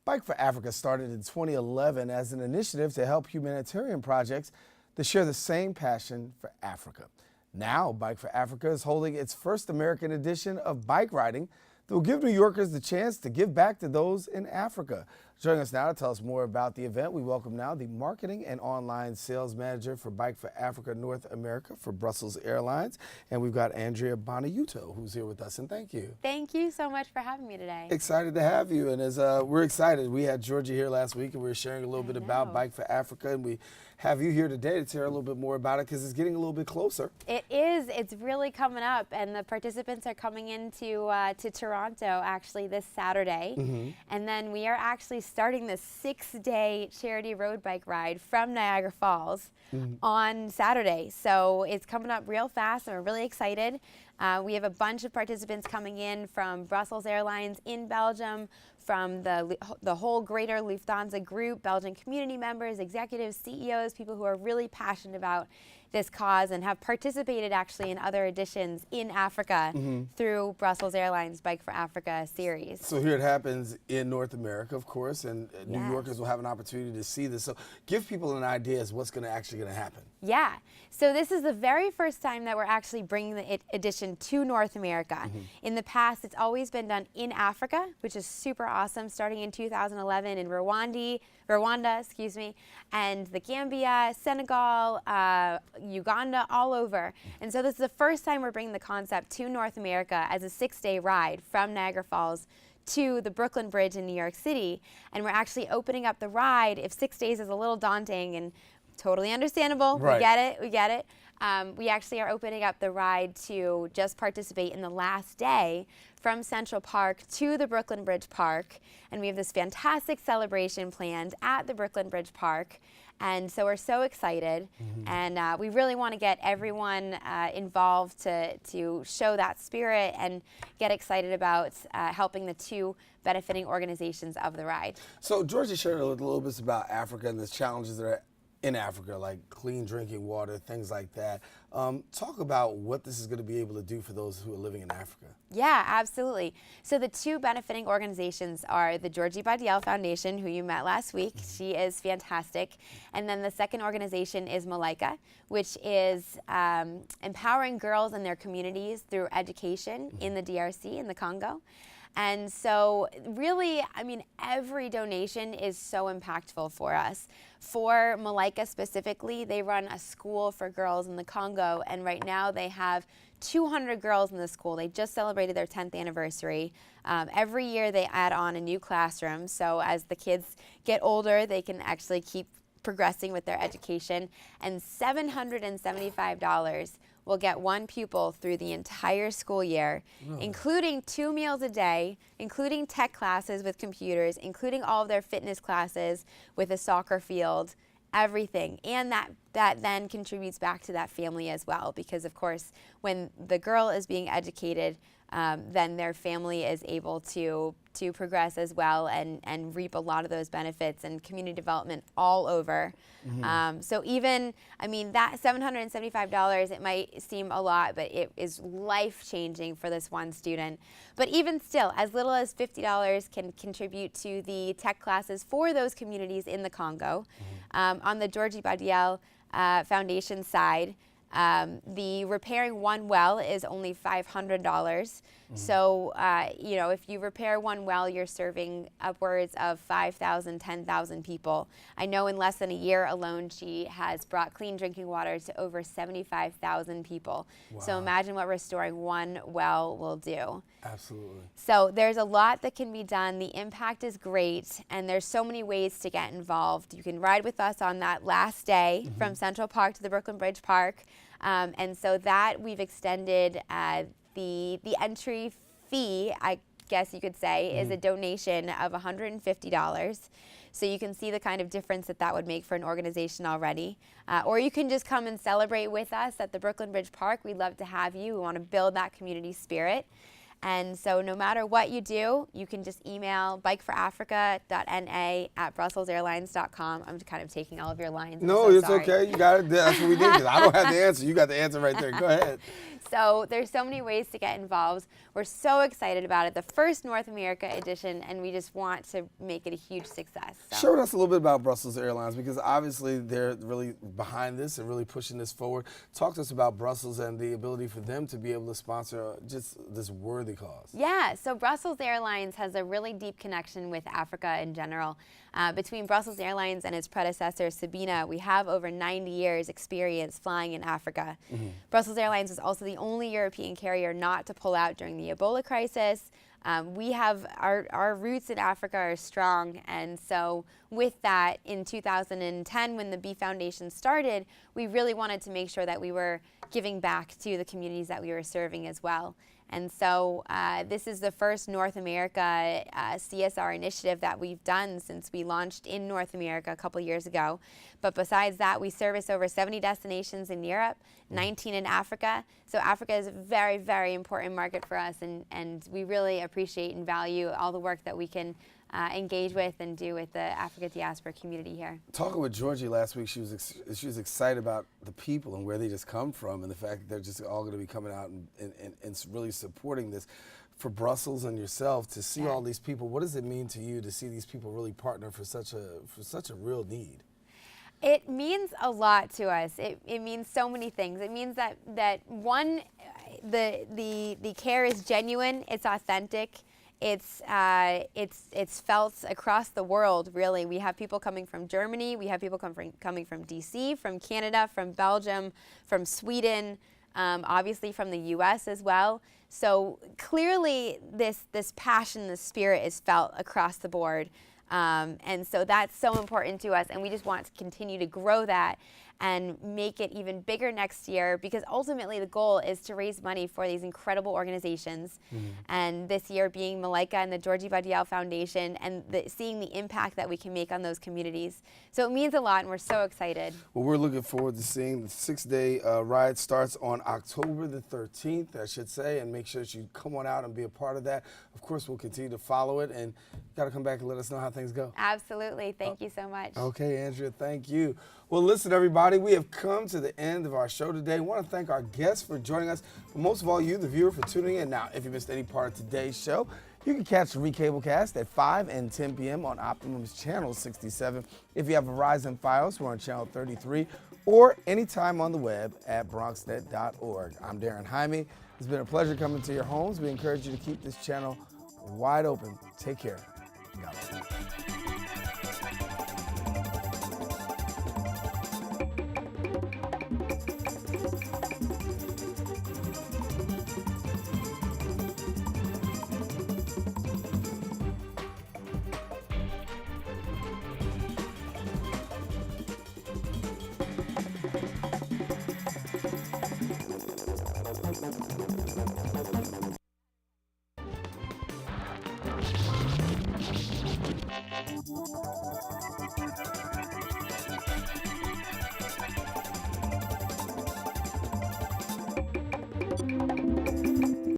Bike for Africa started in 2011 as an initiative to help humanitarian projects that share the same passion for Africa. Now, Bike for Africa is holding its first American edition of bike riding that will give New Yorkers the chance to give back to those in Africa. Joining us now to tell us more about the event, we welcome now the Marketing and Online Sales Manager for Bike for Africa North America for Brussels Airlines. And we've got Andrea Bonaiuto, who's here with us, and thank you. Thank you so much for having me today. Excited to have you, and as we're excited. We had Georgia here last week, and we were sharing a little bit about Bike for Africa, and we have you here today to share a little bit more about it because it's getting a little bit closer. It is. It's really coming up, and the participants are coming into to Toronto actually this Saturday, and then we are actually starting this 6-day charity road bike ride from Niagara Falls on Saturday. So it's coming up real fast, and we're really excited. We have a bunch of participants coming in from Brussels Airlines in Belgium, from the whole greater Lufthansa group, Belgian community members, executives, CEOs, people who are really passionate about this cause and have participated actually in other editions in Africa through Brussels Airlines Bike for Africa series. So here it happens in North America, of course, and New Yorkers will have an opportunity to see this. So give people an idea as what's actually going to happen. Yeah, so this is the very first time that we're actually bringing the edition to North America. In the past, it's always been done in Africa, which is super awesome, starting in 2011 in Rwanda, excuse me, and the Gambia, Senegal, Uganda, all over. And so this is the first time we're bringing the concept to North America as a 6-day ride from Niagara Falls to the Brooklyn Bridge in New York City. And we're actually opening up the ride. If 6 days is a little daunting and totally understandable, we get it. We actually are opening up the ride to just participate in the last day from Central Park to the Brooklyn Bridge Park. And we have this fantastic celebration planned at the Brooklyn Bridge Park. And so we're so excited. And we really want to get everyone involved to show that spirit and get excited about helping the two benefiting organizations of the ride. So Georgia shared a little bit about Africa and the challenges that are in Africa, like clean drinking water, things like that. Talk about what this is going to be able to do for those who are living in Africa. Yeah, absolutely. So the two benefiting organizations are the Georgie Badiel Foundation, who you met last week. She is fantastic. And then the second organization is Malaika, which is empowering girls in their communities through education in the DRC, in the Congo. And so really, I mean, every donation is so impactful for us. For Malaika specifically, they run a school for girls in the Congo, and right now they have 200 girls in the school. They just celebrated their 10th anniversary. Every year they add on a new classroom, so as the kids get older, they can actually keep progressing with their education. And $775 will get one pupil through the entire school year, including 2 meals a day, including tech classes with computers, including all of their fitness classes with a soccer field, everything. And that then contributes back to that family as well, because of course, when the girl is being educated, then their family is able to progress as well and reap a lot of those benefits and community development all over. So even, I mean, that $775, it might seem a lot, but it is life-changing for this one student. But even still, as little as $50 can contribute to the tech classes for those communities in the Congo. On the Georgie Badiel Foundation side, the repairing one well is only $500. So, you know, if you repair one well, you're serving upwards of 5,000, 10,000 people. I know in less than a year alone, she has brought clean drinking water to over 75,000 people. So imagine what restoring one well will do. Absolutely. So there's a lot that can be done. The impact is great, and there's so many ways to get involved. You can ride with us on that last day from Central Park to the Brooklyn Bridge Park. And so that we've extended the entry fee, I guess you could say, is a donation of $150. So you can see the kind of difference that would make for an organization already. Or you can just come and celebrate with us at the Brooklyn Bridge Park. We'd love to have you. We want to build that community spirit. And so no matter what you do, you can just email bikeforafrica.na@brusselsairlines.com. I'm kind of taking all of your lines. No, it's okay. You got it. That's what we did. 'Cause I don't have the answer. You got the answer right there. Go ahead. So there's so many ways to get involved. We're so excited about it. The first North America edition, and we just want to make it a huge success. So. Share with us a little bit about Brussels Airlines, because obviously they're really behind this and really pushing this forward. Talk to us about Brussels and the ability for them to be able to sponsor just this worthy cause. Yeah, so Brussels Airlines has a really deep connection with Africa in general. Between Brussels Airlines and its predecessor, Sabina, we have over 90 years experience flying in Africa. Brussels Airlines was also the only European carrier not to pull out during the Ebola crisis. We have our roots in Africa are strong, and so with that, in 2010, when the B Foundation started, we really wanted to make sure that we were giving back to the communities that we were serving as well. And so this is the first North America CSR initiative that we've done since we launched in North America a couple years ago. But besides that, we service over 70 destinations in Europe, 19 in Africa. So Africa is a very, very important market for us, and we really appreciate and value all the work that we can engage with and do with the Africa diaspora community here. Talking with Georgie last week, she was excited about the people and where they just come from, and the fact that they're just all going to be coming out and really supporting this. For Brussels and yourself to see all these people, what does it mean to you to see these people really partner for such a real need? It means a lot to us. It means so many things. It means that one, the care is genuine, it's authentic. It's felt across the world, really. We have people coming from Germany. We have people coming from DC, from Canada, from Belgium, from Sweden, obviously from the U.S. as well. So clearly this passion, this spirit is felt across the board. And so that's so important to us, and we just want to continue to grow that and make it even bigger next year, because ultimately the goal is to raise money for these incredible organizations. And this year being Malaika and the Georgie Badial Foundation, and seeing the impact that we can make on those communities. So it means a lot, and we're so excited. Well, we're looking forward to seeing the 6-day ride. Starts on October the 13th, I should say, and make sure that you come on out and be a part of that. Of course, we'll continue to follow it, and you got to come back and let us know how things go. Absolutely. Thank you so much. Okay, Andrea, thank you. Well, listen, everybody, we have come to the end of our show today. I want to thank our guests for joining us, but most of all, you, the viewer, for tuning in. Now, if you missed any part of today's show, you can catch the recablecast at 5 and 10 p.m. on Optimum's Channel 67. If you have Verizon Fios, we're on Channel 33, or anytime on the web at bronxnet.org. I'm Daren Jaime. It's been a pleasure coming to your homes. We encourage you to keep this channel wide open. Take care. God bless.